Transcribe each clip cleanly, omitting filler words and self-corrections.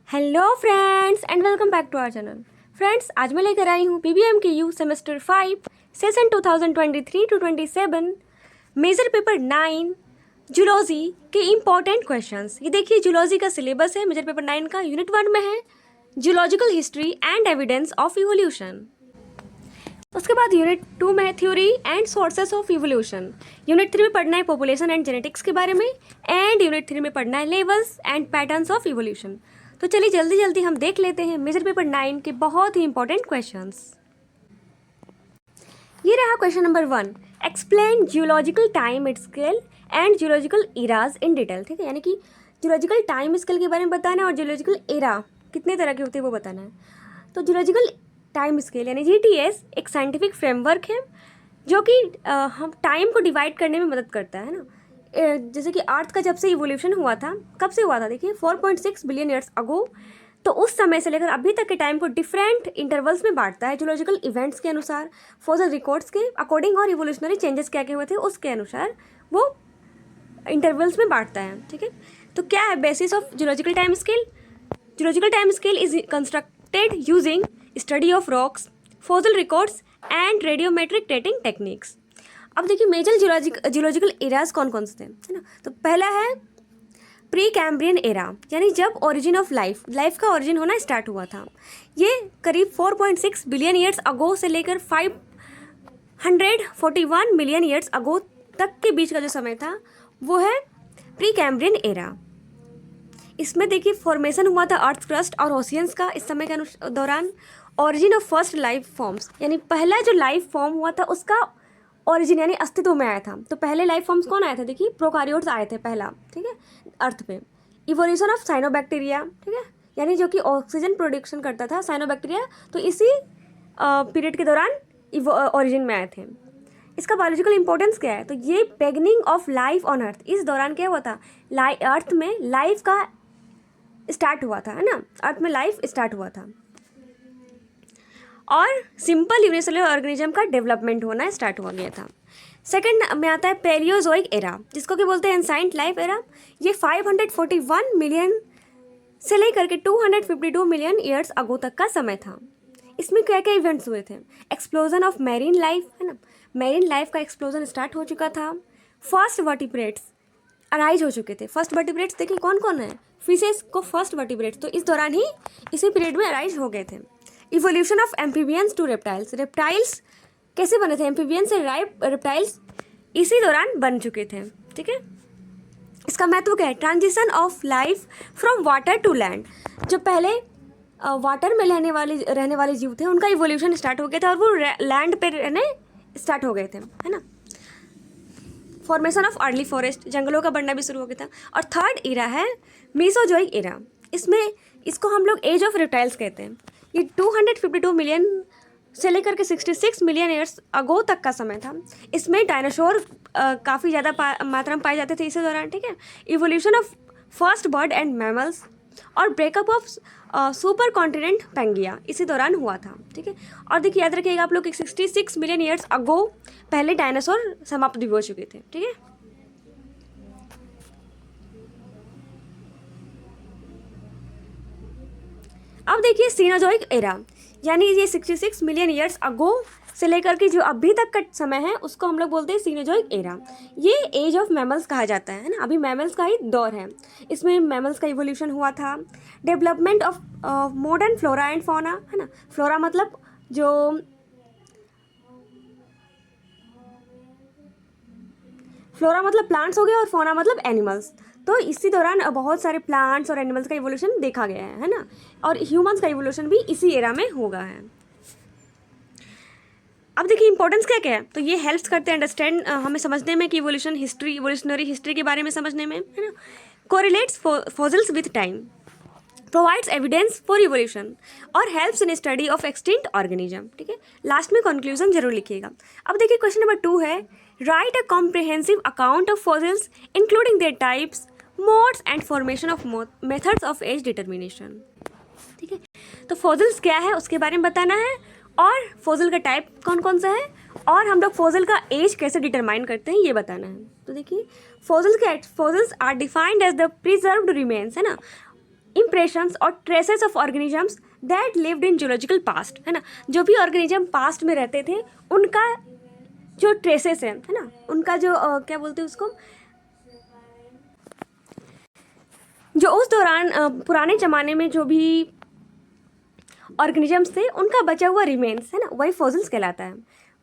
Hello friends and welcome back to our channel. Friends, आज मैं लेकर आई हूँ PBMKU semester 5 session 2023 to 27 major paper 9 zoology के इम्पॉर्टेंट क्वेश्चंस। ये देखिए, जूलॉजी का सिलेबस है मेजर पेपर 9 का। यूनिट 1 में है zoological history and evidence of evolution. उसके बाद यूनिट 2 में है theory and sources of evolution. Unit 3 में पढ़ना है पॉपुलेशन एंड जेनेटिक्स के बारे में, एंड यूनिट 3 में पढ़ना है levels and patterns of evolution. तो चलिए जल्दी जल्दी हम देख लेते हैं मेजर पेपर 9 के बहुत ही इंपॉर्टेंट क्वेश्चंस। ये रहा question number 1, explain geological time scale and geological Ira's in detail. ठीक है, यानी कि जियोलॉजिकल टाइम स्केल के बारे में बताना है और जियोलॉजिकल इरा कितने तरह के होते हैं वो बताना है। तो जियोलॉजिकल टाइम स्केल यानी GTS एक साइंटिफिक फ्रेमवर्क है जो कि हम टाइम को डिवाइड करने में मदद करता है ना। जैसे कि अर्थ का जब से इवोल्यूशन हुआ था, कब से हुआ था देखिए 4.6 बिलियन ईयर्स अगो। तो उस समय से लेकर अभी तक के टाइम को डिफरेंट इंटरवल्स में बांटता है जियोलॉजिकल इवेंट्स के अनुसार, फॉसिल रिकॉर्ड्स के अकॉर्डिंग और इवोल्यूशनरी चेंजेस क्या क्या हुए थे उसके अनुसार वो इंटरवल्स में बांटता है। ठीक है, तो क्या है basis of geological time scale? Geological time scale is constructed using study of rocks, fossil records and radiometric dating techniques. अब देखिए मेजर जियोलॉजिकल एराज कौन कौन से थे, है ना। तो पहला है प्री कैम्ब्रियन एरा, यानी जब ओरिजिन ऑफ लाइफ का ओरिजिन होना स्टार्ट हुआ था। ये करीब 4.6 बिलियन ईयर्स अगो से लेकर 541 मिलियन ईयर्स अगो तक के बीच का जो समय था वो है प्री कैम्ब्रियन एरा। इसमें देखिए फॉर्मेशन हुआ था अर्थ क्रस्ट और ओशियंस का इस समय के दौरान। Origin of first life forms, यानी पहला जो लाइफ फॉर्म हुआ था उसका ओरिजिन यानी अस्तित्व में आया था। तो पहले लाइफ फॉर्म्स कौन आए थे देखिए, प्रोकारियोट्स आए थे पहला, ठीक है, अर्थ पे। इवोल्यूशन ऑफ साइनोबैक्टीरिया, ठीक है, यानी जो कि ऑक्सीजन प्रोडक्शन करता था साइनोबैक्टीरिया, तो इसी पीरियड के दौरान ओरिजिन में आए थे। इसका बायोलॉजिकल इंपॉर्टेंस क्या है, तो ये बिगिनिंग ऑफ लाइफ ऑन अर्थ। इस दौरान क्या हुआ था, अर्थ में लाइफ का स्टार्ट हुआ था, है ना, अर्थ में लाइफ स्टार्ट हुआ था और सिंपल यूनिसेलुलर ऑर्गेनिज्म का डेवलपमेंट होना स्टार्ट हो गया था। सेकंड में आता है पैलियोजोइक एरा, जिसको कि बोलते हैं एंसाइंट लाइफ एरा। ये 541 मिलियन से लेकर के 252 मिलियन ईयर्स अगो तक का समय था। इसमें क्या क्या इवेंट्स हुए थे, एक्सप्लोजन ऑफ मैरीन लाइफ, है ना, मैरीन लाइफ का एक्सप्लोजन स्टार्ट हो चुका था। फर्स्ट वर्टिब्रेट्स अराइज हो चुके थे। फर्स्ट वर्टिब्रेट्स देखिए कौन कौन है, फिशेस को फर्स्ट वर्टिब्रेट्स, तो इस दौरान ही इसी पीरियड में अराइज हो गए थे। Evolution of amphibians to reptiles, reptiles कैसे बने थे, एम्फीबियन से रेप्टाइल्स इसी दौरान बन चुके थे। ठीक है, इसका महत्व क्या है, transition of life from water to land. जो पहले वाटर में रहने वाले जीव थे उनका इवोल्यूशन स्टार्ट हो गया था और वो लैंड पे रहने स्टार्ट हो गए थे, है ना। फॉर्मेशन ऑफ अर्ली फॉरेस्ट, जंगलों का बढ़ना भी शुरू हो गया था। और थर्ड इरा है मीसोजोइक इरा। इसको हम लोग एज ऑफ रेप्टाइल्स कहते हैं। ये 252 मिलियन से लेकर के 66 मिलियन ईयर्स अगो तक का समय था। इसमें डायनासोर काफ़ी ज़्यादा मात्रा में पाए जाते थे इसी दौरान। ठीक है, evolution of first bird and mammals और ब्रेकअप ऑफ सुपर कॉन्टिनेंट पेंगिया इसी दौरान हुआ था। ठीक है, और देखिए याद रखिएगा आप लोग 66 मिलियन ईयर्स अगो पहले डायनासोर समाप्त भी हो चुके थे। ठीक है, अब देखिए सीनोजोइक एरा, यानी ये 66 मिलियन ईयर्स अगो से लेकर के जो अभी तक का समय है उसको हम लोग बोलते हैं सीनोजोइक एरा। ये एज ऑफ मैमल्स कहा जाता है ना, अभी मैमल्स का ही दौर है। इसमें मैमल्स का इवोल्यूशन हुआ था। Development of modern flora and fauna, है ना, फ्लोरा मतलब जो फ्लोरा मतलब प्लांट्स हो गए और फौना मतलब एनिमल्स। तो इसी दौरान बहुत सारे प्लांट्स और एनिमल्स का इवोल्यूशन देखा गया है ना, और ह्यूमंस का इवोल्यूशन भी इसी एरा में होगा है। अब देखिए इंपॉर्टेंस क्या क्या है, तो ये हेल्प्स करते हैं अंडरस्टैंड हमें समझने में कि इवोल्यूशनरी हिस्ट्री के बारे में समझने में, है ना। Correlates fossils with time, provides evidence for evolution और helps in study of extinct organism. ठीक है, लास्ट में कंक्लूजन जरूर लिखिएगा। अब देखिए क्वेश्चन नंबर 2 है, write a comprehensive account of fossils including their types, modes and formation of methods of age determination. ठीक है, तो फॉसिल्स क्या है उसके बारे में बताना है और फॉसिल का टाइप कौन कौन सा है और हम लोग फॉसिल का एज कैसे डिटरमाइन करते हैं ये बताना है। तो देखिए fossils are defined as the preserved remains, है ना, इम्प्रेशंस और traces of organisms that lived in geological past, है ना, जो भी ऑर्गेनिज्म पास्ट में रहते थे उनका जो ट्रेसेस है ना, उनका जो क्या बोलते हैं उसको, जो उस दौरान पुराने ज़माने में जो भी ऑर्गेनिजम्स थे उनका बचा हुआ रिमेन्स, है ना, वही फॉसिल्स कहलाता है,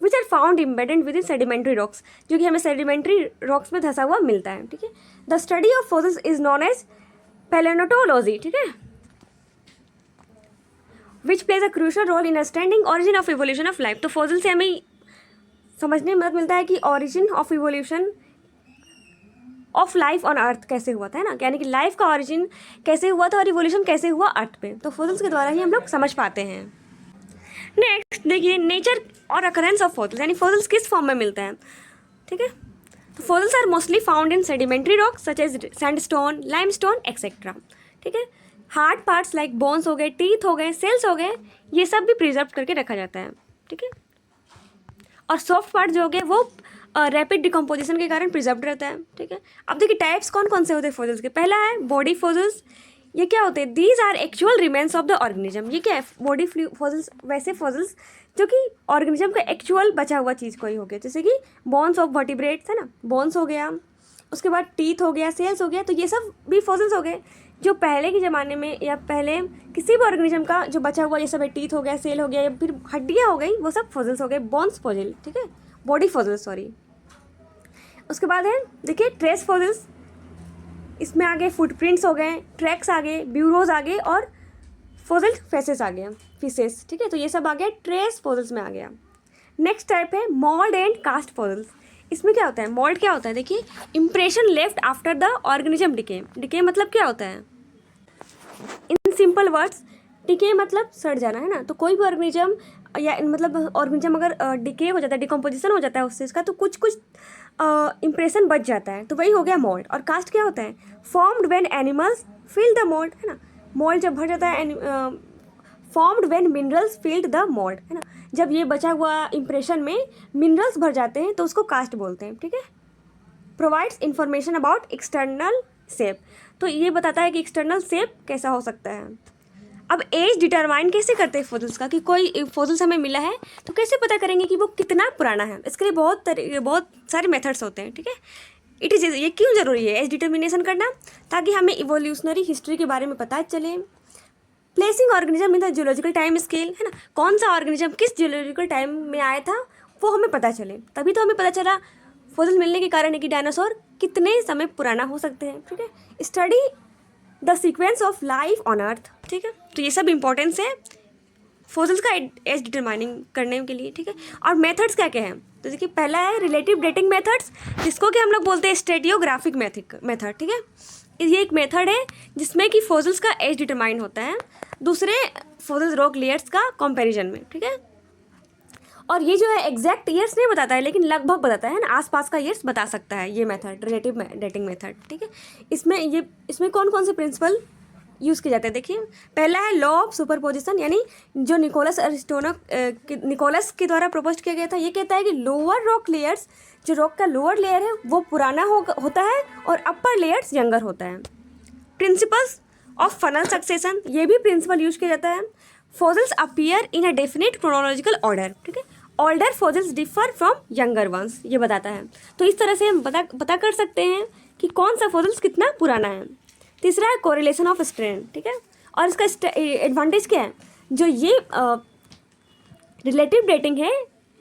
which are found embedded within sedimentary rocks, जो कि हमें सेडिमेंट्री रॉक्स में धंसा हुआ मिलता है, ठीक है। The study of fossils is known as palaeontology, ठीक है, which plays a crucial role in understanding origin of evolution of life. तो फॉसिल से हमें समझने में मदद मिलता है कि origin of evolution of life on earth कैसे हुआ था, है ना, यानी कि लाइफ का ऑरिजिन कैसे हुआ था और इवोल्यूशन कैसे हुआ अर्थ पे, तो फॉसिल्स के द्वारा ही हम लोग समझ पाते हैं। नेक्स्ट देखिए नेचर और अकरेंस ऑफ फॉसिल्स, यानी फॉसिल्स किस फॉर्म में मिलते हैं, ठीक है। तो fossils are mostly found in sedimentary rocks such as sandstone, limestone etcetera, ठीक है। हार्ड पार्ट्स लाइक बोन्स हो गए, टीथ हो गए, सेल्स हो गए, ये सब भी प्रिजर्व करके रखा जाता है, ठीक है। और सॉफ्ट पार्ट जो हो गए वो रैपिड डिकम्पोजिशन के कारण प्रिजर्व रहता है, ठीक है। अब देखिए टाइप्स कौन कौन से होते हैं फॉसिल्स के। पहला है बॉडी फॉसिल्स, ये क्या होते हैं, these are actual remains of the organism. ये क्या है, बॉडी फॉसिल्स, वैसे फॉसिल्स जो कि ऑर्गेनिज्म का एक्चुअल बचा हुआ चीज़ कोई हो गया, जैसे कि बोन्स ऑफ वर्टिब्रेट्स, है ना, बोन्स हो गया, उसके बाद टीथ हो गया, सेल्स हो गया, तो ये सब भी फॉसिल्स हो गए जो पहले के ज़माने में या पहले किसी भी ऑर्गेनिज्म का जो बचा हुआ, ये सब है, टीथ हो गया, सेल हो गया, या फिर हड्डियाँ हो गई, वो सब फॉसिल्स हो गए, बोन्स फॉसिल, ठीक है, बॉडी फॉसिल्स, सॉरी। उसके बाद है देखिए ट्रेस फॉसिल्स, इसमें आगे फुटप्रिंट्स हो गए, ट्रैक्स आ गए, ब्यूरोज आ गए और फॉसिल फेसेस आ गया, फिशेस, ठीक है, तो ये सब आ गया ट्रेस फॉसिल्स में आ गया। नेक्स्ट टाइप है मोल्ड एंड कास्ट फॉसिल्स। इसमें क्या होता है, मोल्ड क्या होता है, देखिए impression left after the organism decay. Decay मतलब क्या होता है, इन सिंपल वर्ड्स डिके मतलब सड़ जाना, है ना, तो कोई भी ऑर्गेनिज्म या मतलब ऑर्गेनिज्म अगर डिके हो जाता है, डिकम्पोजिशन हो जाता है उससे, इसका तो कुछ कुछ इम्प्रेशन बच जाता है, तो वही हो गया मोल्ड। और कास्ट क्या होता है, formed when animals fill the mould, है ना, मोल्ड जब भर जाता है, formed when minerals filled the mould, है ना, जब ये बचा हुआ इम्प्रेशन में मिनरल्स भर जाते हैं तो उसको कास्ट बोलते हैं, ठीक है। Provides information about external shape, तो ये बताता है कि एक्सटर्नल शेप कैसा हो सकता है। अब एज डिटरमाइन कैसे करते हैं फॉसिल्स का, कि कोई फॉसिल्स हमें मिला है तो कैसे पता करेंगे कि वो कितना पुराना है, इसके लिए बहुत सारे मेथड्स होते हैं, ठीक है। इट इज़, ये क्यों ज़रूरी है एज डिटर्मिनेशन करना, ताकि हमें इवोल्यूशनरी हिस्ट्री के बारे में पता चले। Placing organism in the geological time scale, है ना, कौन सा ऑर्गेनिज्म किस जियोलॉजिकल टाइम में आया था वो हमें पता चले, तभी तो हमें पता चला फॉसिल मिलने के कारण है कि डायनासोर कितने समय पुराना हो सकते हैं, ठीक है। Study the sequence of life on अर्थ, ठीक है, तो ये सब इंपॉर्टेंस है फॉसिल्स का एज डिटरमाइनिंग करने के लिए, ठीक है। और मेथड्स क्या क्या हैं, तो देखिए पहला है रिलेटिव डेटिंग मेथड्स, जिसको कि हम लोग बोलते हैं स्टेटियोग्राफिक मेथड, ठीक है, ये एक मेथड है जिसमें कि फॉसिल्स का एज डिटरमाइन होता है दूसरे फॉसिल्स रॉक लेयर्स का कंपैरिजन में, ठीक है। और ये जो है एग्जैक्ट ईयर्स नहीं बताता है, लेकिन लगभग बताता है ना, आसपास का ईयर्स बता सकता है ये मेथड, रिलेटिव डेटिंग मेथड, ठीक है। इसमें कौन कौन से प्रिंसिपल यूज़ किए जाते हैं, देखिए पहला है लॉ ऑफ सुपरपोजिशन, यानी जो निकोलस के द्वारा प्रपोज किया गया था। ये कहता है कि लोअर रॉक लेयर्स, जो रॉक का लोअर लेयर है वो पुराना होता है और अपर लेयर्स यंगर होता है। प्रिंसिपल्स ऑफ फनल सक्सेशन, ये भी प्रिंसिपल यूज किया जाता है। Fossils appear in a definite chronological order, ठीक है, older fossils differ from younger once, ये बताता है। तो इस तरह से हम पता कर सकते हैं कि कौन सा फॉसिल्स कितना पुराना है। तीसरा है कोरिलेशन ऑफ स्ट्रेन, ठीक है, और इसका एडवांटेज क्या है, जो ये रिलेटिव डेटिंग है,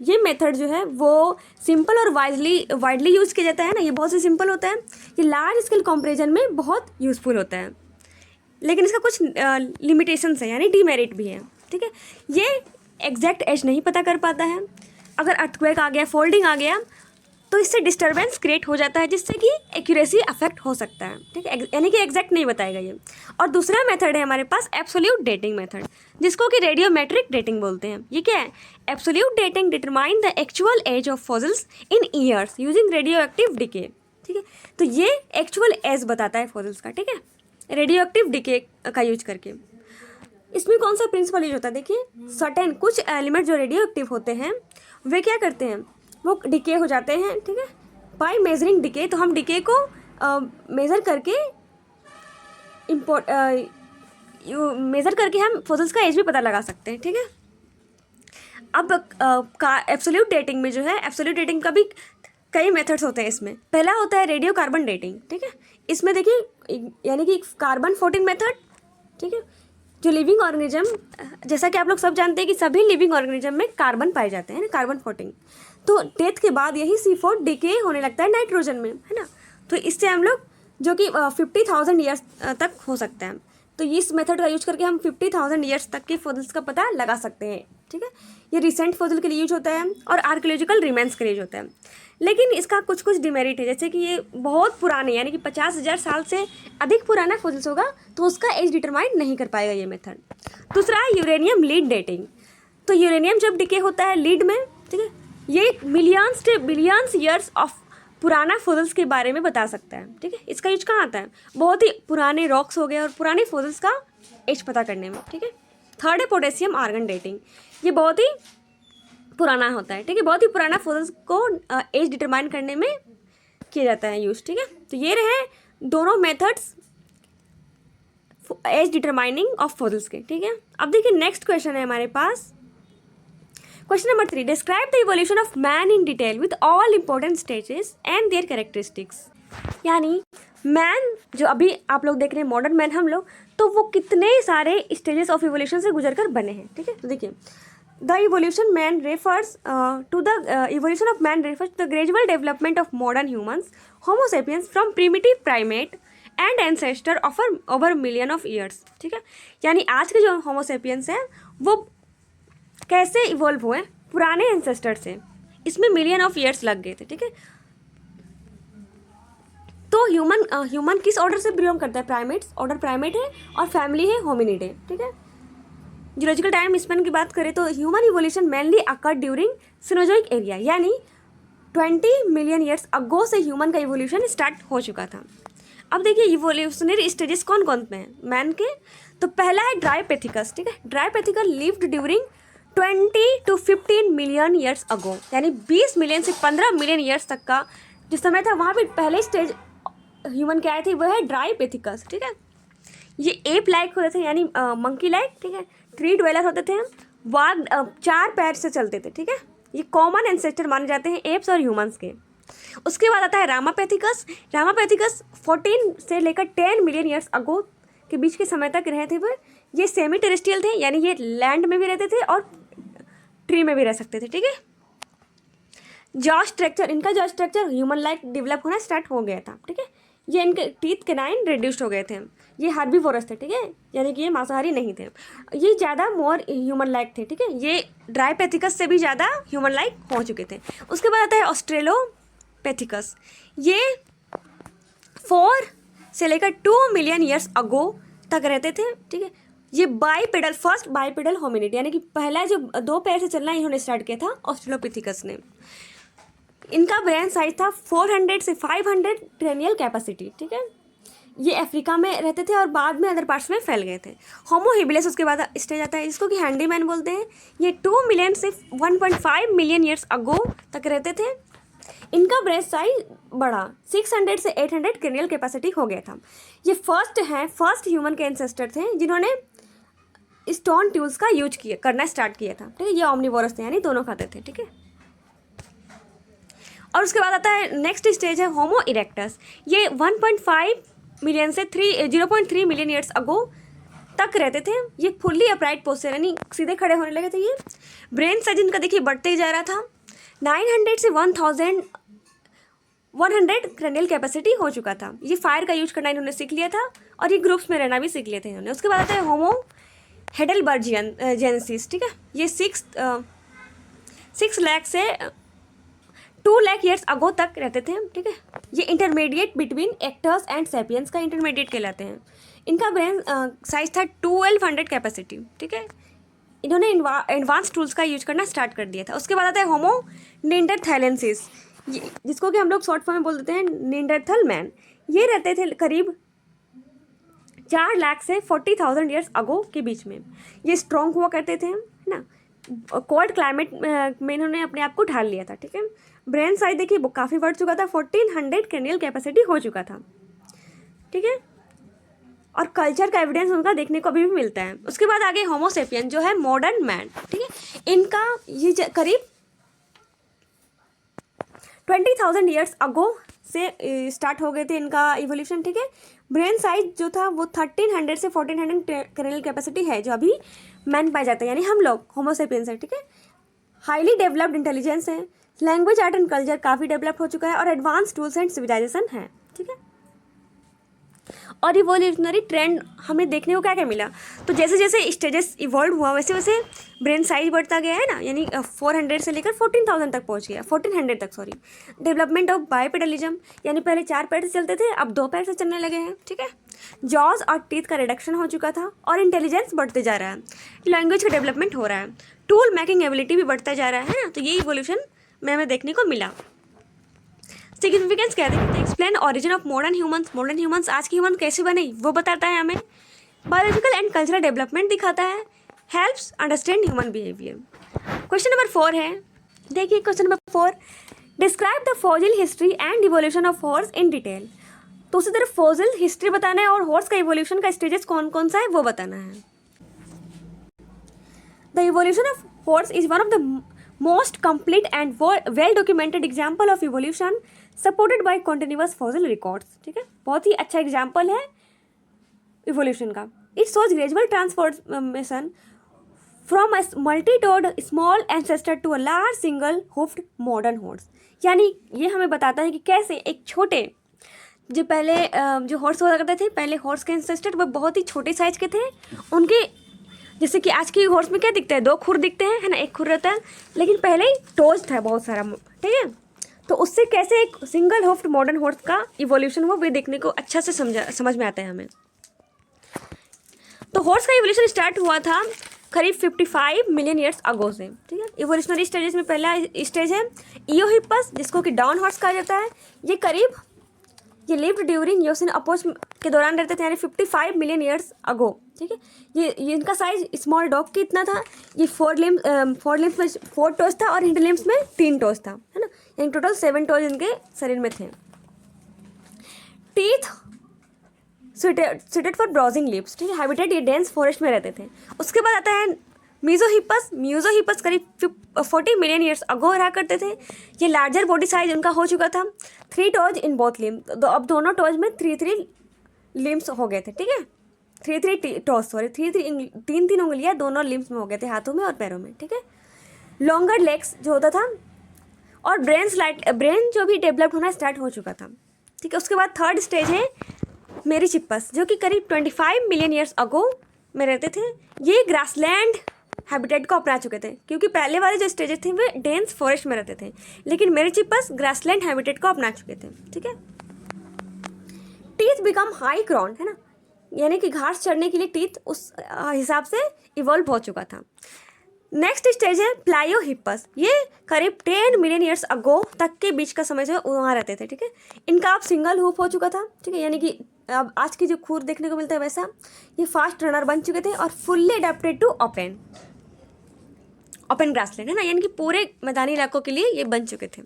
ये मेथड जो है वो सिंपल और वाइडली यूज़ किया जाता है ना, ये बहुत ही सिंपल होता है, ये लार्ज स्केल कंपैरिजन में बहुत यूज़फुल होता है, लेकिन इसका कुछ लिमिटेशंस है, यानी डीमेरिट भी है, ठीक है। ये एग्जैक्ट एज नहीं पता कर पाता है, अगर अर्थक्वेक आ गया, फोल्डिंग आ गया तो इससे डिस्टर्बेंस क्रिएट हो जाता है, जिससे कि एक्यूरेसी अफेक्ट हो सकता है, ठीक है, यानी कि एग्जैक्ट नहीं बताएगा ये। और दूसरा मेथड है हमारे पास एब्सोल्यूट डेटिंग मेथड, जिसको कि रेडियोमेट्रिक डेटिंग बोलते हैं। ये क्या है, absolute dating determine the actual as of fossils in years using radio active decay, ठीक है, तो ये एक्चुअल एज बताता है फॉसिल्स का, ठीक है, रेडियो एक्टिव डिके का यूज करके। इसमें कौन सा प्रिंसिपल यूज होता है, देखिए सर्टेन कुछ एलिमेंट जो रेडियो एक्टिव होते हैं वे क्या करते हैं, वो डिके हो जाते हैं, ठीक है, बाय मेजरिंग डिके, तो हम डिके को मेज़र करके मेज़र करके हम फॉसिल्स का एज भी पता लगा सकते हैं, ठीक है। अब एब्सोल्यूट डेटिंग में जो है, एब्सोल्यूट डेटिंग का भी कई मेथड्स होते हैं इसमें। पहला होता है रेडियो कार्बन डेटिंग, ठीक है। इसमें देखिए यानी कि कार्बन 14 मेथड, ठीक है, जो लिविंग ऑर्गेनिज्म, जैसा कि आप लोग सब जानते हैं कि सभी लिविंग ऑर्गेनिज्म में कार्बन पाए जाते हैं ना, कार्बन 14। तो डेथ के बाद यही C4 डिके होने लगता है नाइट्रोजन में, है ना। तो इससे हम लोग जो कि 50,000 ईयर्स तक हो सकता है। तो इस मेथड का यूज करके हम 50,000 ईयर्स तक के फॉसिल्स का पता लगा सकते हैं, ठीक है। ये रिसेंट फॉसिल के लिए यूज होता है और आर्कियोलॉजिकल रिमेन्स के लिए यूज होता है। लेकिन इसका कुछ कुछ डिमेरिट है, जैसे कि ये बहुत पुराने यानी कि 50,000 साल से अधिक पुराना फॉसिल्स होगा तो उसका एज डिटरमाइन नहीं कर पाएगा ये मेथड। दूसरा है यूरेनियम लीड डेटिंग। तो यूरेनियम जब डिके होता है लीड में, ठीक है, ये मिलियंस से बिलियंस ईयर्स ऑफ पुराना फॉसिल्स के बारे में बता सकता है, ठीक है। इसका यूज कहाँ आता है? बहुत ही पुराने रॉक्स हो गए और पुराने फॉसिल्स का एज पता करने में, ठीक है। थर्ड है पोटेशियम आर्गन डेटिंग। ये बहुत ही पुराना होता है, ठीक है, बहुत ही पुराना फॉसिल्स को एज डिटरमाइन करने में किया जाता है यूज, ठीक है। तो ये रहे दोनों methods age determining of fossils के, ठीक है। अब देखिए नेक्स्ट क्वेश्चन है हमारे पास, question number 3, describe the evolution of man in detail with all important stages and their characteristics. यानी मैन जो अभी आप लोग देख रहे हैं मॉडर्न मैन हम लोग, तो वो कितने सारे स्टेजेस ऑफ इवोल्यूशन से गुजर कर बने हैं, ठीक है। तो देखिए the evolution man refers to the evolution of man refers to the gradual development of modern humans Homo sapiens from primitive primate and ancestor of over million of years, ठीक है। यानी आज के जो होमो सेपियंस हैं वो कैसे इवॉल्व हुए पुराने एंसेस्टर से, इसमें मिलियन ऑफ ईयर्स लग गए थे, ठीक है। तो ह्यूमन किस ऑर्डर से बिलोंग करता है? प्राइमेट्स, ऑर्डर प्राइमेट है और फैमिली है होमिनिड है, ठीक है। जियोलॉजिकल टाइम स्पेन की बात करें तो human evolution mainly occurred during Cenozoic area, यानी 20 मिलियन ईयर्स अगो से ह्यूमन का इवोल्यूशन स्टार्ट हो चुका था। अब देखिए इवोल्यूशनरी स्टेजेस कौन कौन से हैं मैन के। तो पहला है ड्राइपेथिकस, ठीक है। Dryopithecus lived during 20 to 15 million years ago, यानी 20 मिलियन से 15 मिलियन ईयर्स तक का जो समय था, वहाँ पे पहले स्टेज ह्यूमन के आए थे, वो है ड्राइपेथिकस, ठीक है। ये एप लाइक होते थे यानी मंकी लाइक, ठीक है। ट्री ड्वेलर होते थे, वाग 4 पैर से चलते थे, ठीक है। ये कॉमन एंसेस्टर माने जाते हैं एप्स और ह्यूमंस के। उसके बाद आता है रामापेथिकस। रामापेथिकस 14 से लेकर 10 मिलियन ईयर्स अगो के बीच के समय तक रहे थे वो। ये सेमी टेरेस्ट्रियल थे, यानी ये लैंड में भी रहते थे और ट्री में भी रह सकते थे, ठीक है। जॉ स्ट्रक्चर, इनका jaw structure human like develop होना स्टार्ट हो गया था, ठीक है। ये इनके टीथ कैनाइन रिड्यूस्ड हो गए थे। ये हार्बीवोरस थे, ठीक है, यानी कि ये मांसाहारी नहीं थे। ये ज़्यादा मोर ह्यूमन लाइक थे, ठीक है। ये ड्राइपेथिकस से भी ज़्यादा ह्यूमन लाइक हो चुके थे। उसके बाद आता है ऑस्ट्रेलोपेथिकस। ये 4 से लेकर 2 मिलियन ईयर्स अगो तक रहते थे, ठीक है। ये बाईपेडल, फर्स्ट बाईपेडल होमिनिड, यानी कि पहला जो 2 पैर से चलना इन्होंने स्टार्ट किया था ऑस्ट्रेलोपिथिकस ने। इनका ब्रेन साइज था 400 से 500 क्रेनियल कैपेसिटी, ठीक है। ये अफ्रीका में रहते थे और बाद में अदर पार्ट्स में फैल गए थे। होमो हिबिलिस उसके बाद स्टेज आता है, जिसको कि हैंडीमैन बोलते हैं। ये 2 मिलियन से 1.5 मिलियन ईयर्स अगो तक रहते थे। इनका ब्रेस्ट साइज बढ़ा, 600 से 800 क्रेनियल कैपेसिटी हो गया था। ये फर्स्ट ह्यूमन के एंसेस्टर थे जिन्होंने स्टोन ट्यूल्स का यूज करना स्टार्ट किया था, ठीक है। ये ऑमनिवोरस थे, यानी दोनों खाते थे, ठीक है। और उसके बाद आता है नेक्स्ट स्टेज है होमो इरेक्टस। ये 1.5 मिलियन से 0.3 मिलियन ईयर्स अगो तक रहते थे। ये फुल्ली अपराइट पोस्चर, यानी सीधे खड़े होने लगे थे। ये ब्रेन साइज इनका देखिए बढ़ते ही जा रहा था। 900 से 1100 क्रेनियल कैपेसिटी हो चुका था। ये फायर का यूज करना इन्होंने सीख लिया था और ये ग्रुप्स में रहना भी सीख लिए थे इन्होंने। उसके बाद आता है होमो हेडलबर्जियन जेनेसिस, ठीक है। ये 6 लाख से 2 लाख ईयर्स अगो तक रहते थे, ठीक है। ये intermediate between actors and sapiens का इंटरमीडिएट कहलाते हैं। इनका ब्रेन साइज था 1200 कैपेसिटी, ठीक है। इन्होंने एडवांस टूल्स का यूज करना स्टार्ट कर दिया था। उसके बाद आता है होमो निएंडरथैलेंसिस, जिसको कि हम लोग शॉर्ट फॉर्म में बोल देते हैं निएंडरथल मैन। ये रहते थे करीब 4 लाख से 40,000 ईयर्स अगो के बीच में। ये स्ट्रॉन्ग हुआ करते थे, है ना। कोल्ड क्लाइमेट में इन्होंने अपने आप को ढाल लिया था, ठीक है। ब्रेन साइज देखिए वो काफ़ी बढ़ चुका था, 1400 क्रेनियल कैपेसिटी हो चुका था, ठीक है। और कल्चर का एविडेंस उनका देखने को अभी भी मिलता है। उसके बाद आगे होमोसेपियन जो है मॉडर्न मैन, ठीक है, इनका ये करीब 20,000 ईयर्स अगो से स्टार्ट हो गए थे इनका इवोल्यूशन, ठीक है। ब्रेन साइज जो था वो 1300 से 1400 क्रेनियल कैपेसिटी है जो अभी मैन पाए जाते हैं, यानी हम लोग होमोसेपियंस है, ठीक है। हाईली डेवलप्ड इंटेलिजेंस है, लैंग्वेज आर्ट एंड कल्चर काफ़ी डेवलप हो चुका है और एडवांस टूल्स एंड सिविलाइजेशन है, ठीक है। और इवोल्यूशनरी ट्रेंड हमें देखने को क्या क्या मिला, तो जैसे जैसे स्टेजेस इवॉल्व हुआ वैसे वैसे ब्रेन साइज बढ़ता गया है ना, यानी 400 से लेकर 14,000 तक पहुंच गया, 1400 तक सॉरी। डेवलपमेंट ऑफ बाइपेडलिज्म, यानी पहले 4 पैर से चलते थे अब 2 पैर से चलने लगे हैं, ठीक है। जॉज और टीथ का रिडक्शन हो चुका था और इंटेलिजेंस बढ़ते जा रहा है, लैंग्वेज का डेवलपमेंट हो रहा है, टूल मेकिंग एबिलिटी भी बढ़ता जा रहा है ना, तो ये इवोल्यूशन में हमें देखने को मिला। सिग्निफिकेंस क्या है, explain origin of modern humans आज के ह्यूमन कैसे बने वो बताता है हमें। बायोलॉजिकल एंड कल्चरल डेवलपमेंट दिखाता है, helps understand human behaviour. Question number 4 है, देखिए question number 4, describe the fossil history and evolution of horse in detail. तो उसी तरह फॉसिल हिस्ट्री बताना है और हॉर्स का इवोल्यूशन का स्टेजेस कौन कौन सा है वो बताना है। The evolution of horse is one of the most complete and well documented example of evolution supported by continuous fossil records, ठीक है। बहुत ही अच्छा एग्जाम्पल है इवोल्यूशन का। It shows gradual transformation from a multi toed small ancestor to a large single hoofed modern horse, यानी ये हमें बताता है कि कैसे एक छोटे जो पहले जो हॉर्स हुआ करते थे, पहले हॉर्स के एंसेस्टर वो बहुत ही छोटे साइज के थे, उनके जैसे कि आज के हॉर्स में क्या दिखता है, 2 खुर दिखते हैं, है ना, 1 खुर रहता है, लेकिन पहले ही टोज था बहुत सारा, ठीक है। तो उससे कैसे एक सिंगल हुफ्ड मॉडर्न हॉर्स का इवोल्यूशन हुआ वो देखने को अच्छा से समझ में आता है हमें। तो हॉर्स का इवोल्यूशन स्टार्ट हुआ था करीब 55 मिलियन ईयर्स अगो से, ठीक है। इवोल्यूशनरी स्टेजेस में पहला स्टेज है इयोहिपस, जिसको कि डाउन हॉर्स कहा जाता है। ये लिव्ड ड्यूरिंग योसिन अपोज के दौरान रहते थे, यानी 55 मिलियन ईयर्स अगो, ठीक है। ये इनका साइज स्मॉल डॉग की इतना था। ये 4 लिम्स में 4 टोज था और हिंड लिम्स में 3 टोज था, है ना, यानी टोटल 7 टोज इनके शरीर में थे। Teeth suited for browsing lips, ठीक है। हैबिटेट ये डेंस फॉरेस्ट में रहते थे। उसके बाद आता है म्यूजोहिपस करीब 40 मिलियन ईयर्स अगो रहा करते थे। ये लार्जर बॉडी साइज उनका हो चुका था। 3 टोज इन बोथ लिम्स, अब दोनों टोज में 3 लिम्स हो गए थे, ठीक है। 3 टोज सॉरी 3 उंगलियां दोनों लिम्स में हो गए थे, हाथों में और पैरों में, ठीक है। लॉन्गर लेग्स जो होता था और ब्रेन जो भी डेवलप होना स्टार्ट हो चुका था, ठीक है। उसके बाद 3rd स्टेज है मेरिचिपस, जो कि करीब 25 मिलियन ईयर्स अगो में रहते थे। ये ग्रासलैंड हैबिटेट को अपना चुके थे, क्योंकि पहले वाले जो स्टेजेस थे वे डेंस फॉरेस्ट में रहते थे, लेकिन मेरिचिपस ग्रासलैंड हैबिटेट को अपना चुके थे, ठीक है। टीथ बिकम हाई क्राउन, है ना, यानी कि घास चढ़ने के लिए टीथ उस हिसाब से इवॉल्व हो चुका था। नेक्स्ट स्टेज है प्लायोहिपस, ये करीब 10 मिलियन ईयर्स अगो तक के बीच का समय जो वहाँ रहते थे, ठीक है। इनका अब सिंगल हुप हो चुका था, ठीक है, यानी कि अब आज की जो खूर देखने को मिलता है वैसा। ये फास्ट रनर बन चुके थे और fully adapted to open grassland, है ना, यानी कि पूरे मैदानी इलाकों के लिए ये बन चुके थे।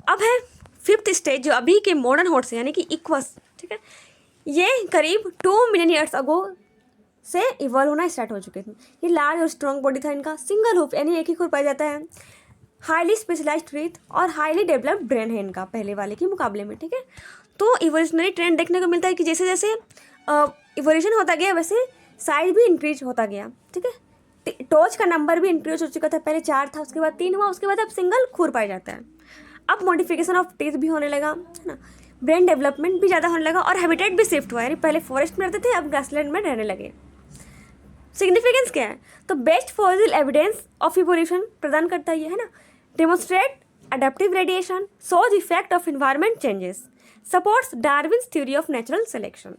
अब है 5th स्टेज जो अभी के मॉडर्न हॉर्स है, यानी कि इक्वस, ठीक है। ये करीब 2 मिलियन ईयर्स अगो से इवॉल्व होना स्टार्ट हो चुके थे। ये लार्ज और स्ट्रॉन्ग बॉडी था इनका, सिंगल हुप यानी एक ही खुर पाया जाता है, हाईली स्पेशलाइज्ड टीथ और हाईली डेवलप्ड ब्रेन है इनका पहले वाले के मुकाबले में, ठीक है। तो इवोल्यूशनरी ट्रेंड देखने को मिलता है कि जैसे जैसे इवोल्यूशन होता गया वैसे साइज भी इंक्रीज होता गया, ठीक है। टोज का नंबर भी इंक्रीज हो चुका था, पहले 4 था, उसके बाद 3 हुआ, उसके बाद अब सिंगल खुर पाया जाता है। अब मॉडिफिकेशन ऑफ टीथ भी होने लगा, है ना, ब्रेन डेवलपमेंट भी ज़्यादा होने लगा और हैबिटेट भी शिफ्ट हुआ, यानी पहले फॉरेस्ट में रहते थे अब ग्रासलैंड में रहने लगे। सिग्निफिकेंस क्या है, तो best fossil evidence of evolution प्रदान करता है, है ना, demonstrate adaptive radiation, shows effect of environment changes, supports Darwin's theory of natural selection.